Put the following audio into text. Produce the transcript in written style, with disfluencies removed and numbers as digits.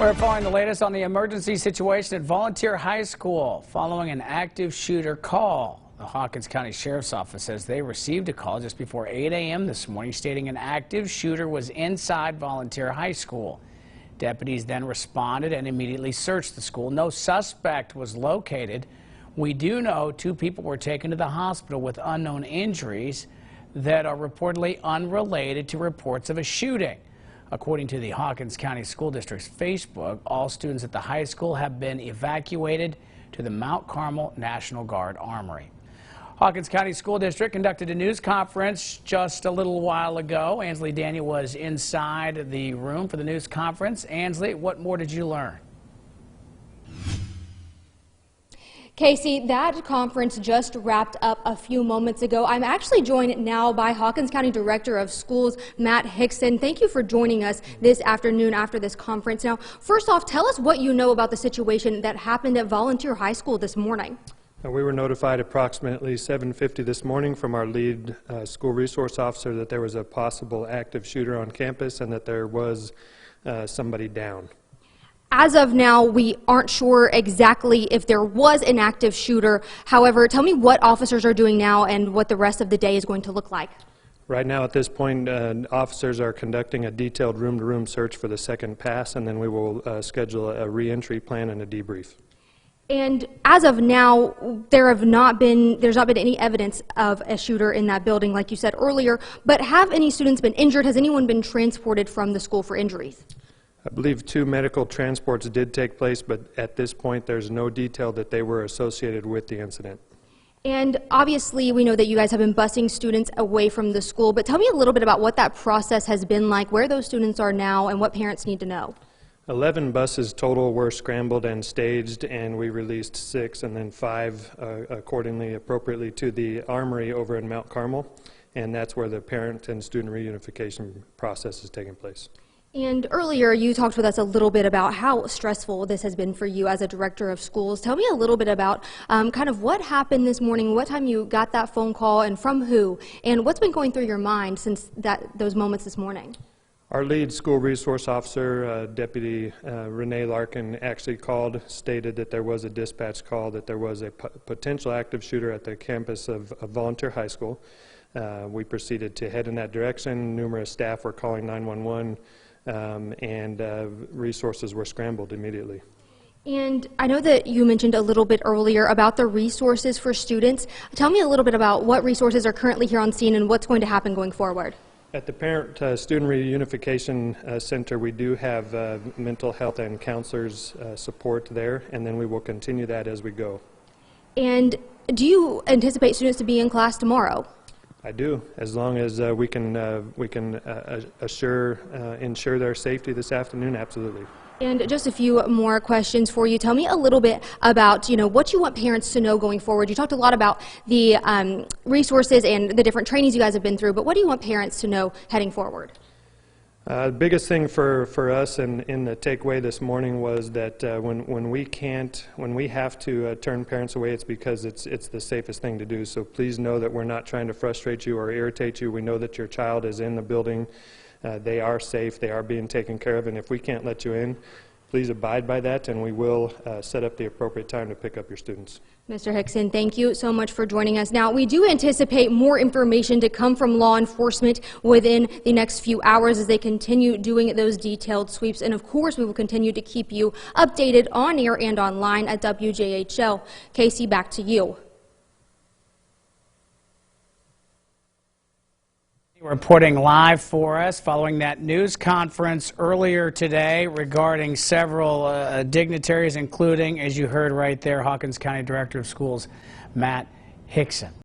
We're following the latest on the emergency situation at Volunteer High School following an active shooter call. The Hawkins County Sheriff's Office says they received a call just before 8 a.m. this morning stating an active shooter was inside Volunteer High School. Deputies then responded and immediately searched the school. No suspect was located. We do know 2 people were taken to the hospital with unknown injuries that are reportedly unrelated to reports of a shooting. According to the Hawkins County School District's Facebook, all students at the high school have been evacuated to the Mount Carmel National Guard Armory. Hawkins County School District conducted a news conference just a little while ago. Ansley Daniel was inside the room for the news conference. Ansley, what more did you learn? Casey, that conference just wrapped up a few moments ago. I'm actually joined now by Hawkins County Director of Schools, Matt Hickson. Thank you for joining us this afternoon after this conference. Now, first off, tell us what you know about the situation that happened at Volunteer High School this morning. We were notified approximately 7:50 this morning from our lead school resource officer that there was a possible active shooter on campus and that there was somebody down. As of now, we aren't sure exactly if there was an active shooter. However, tell me what officers are doing now and what the rest of the day is going to look like. Right now at this point, officers are conducting a detailed room-to-room search for the second pass, and then we will schedule a re-entry plan and a debrief. And as of now, there's not been any evidence of a shooter in that building, like you said earlier. But have any students been injured? Has anyone been transported from the school for injuries? I believe 2 medical transports did take place, but at this point there's no detail that they were associated with the incident. And obviously we know that you guys have been busing students away from the school, but tell me a little bit about what that process has been like, where those students are now, and what parents need to know. 11 buses total were scrambled and staged, and we released 6 and then 5 accordingly, appropriately to the armory over in Mount Carmel, and that's where the parent and student reunification process is taking place. And earlier you talked with us a little bit about how stressful this has been for you as a director of schools. Tell me a little bit about kind of what happened this morning, what time you got that phone call and from who, and what's been going through your mind since those moments this morning. Our lead school resource officer, Deputy Renee Larkin, actually called, stated that there was a dispatch call that there was a potential active shooter at the campus of Volunteer High School. We proceeded to head in that direction. Numerous staff were calling 911. And resources were scrambled immediately. And I know that you mentioned a little bit earlier about the resources for students. Tell me a little bit about what resources are currently here on scene and what's going to happen going forward. At the Parent Student Reunification Center, we do have mental health and counselors support there, and then we will continue that as we go. And do you anticipate students to be in class tomorrow? I do, as long as we can ensure their safety this afternoon. Absolutely. And just a few more questions for you. Tell me a little bit about what you want parents to know going forward. You talked a lot about the resources and the different trainings you guys have been through, but what do you want parents to know heading forward? The biggest thing for us in the takeaway this morning was that when we have to turn parents away, it's because it's the safest thing to do. So please know that we're not trying to frustrate you or irritate you. We know that your child is in the building. They are safe. They are being taken care of. And if we can't let you in, please abide by that, and we will set up the appropriate time to pick up your students. Mr. Hickson, thank you so much for joining us. Now, we do anticipate more information to come from law enforcement within the next few hours as they continue doing those detailed sweeps. And of course, we will continue to keep you updated on air and online at WJHL. Casey, back to you. Reporting live for us following that news conference earlier today regarding several dignitaries, including, as you heard right there, Hawkins County Director of Schools, Matt Hickson.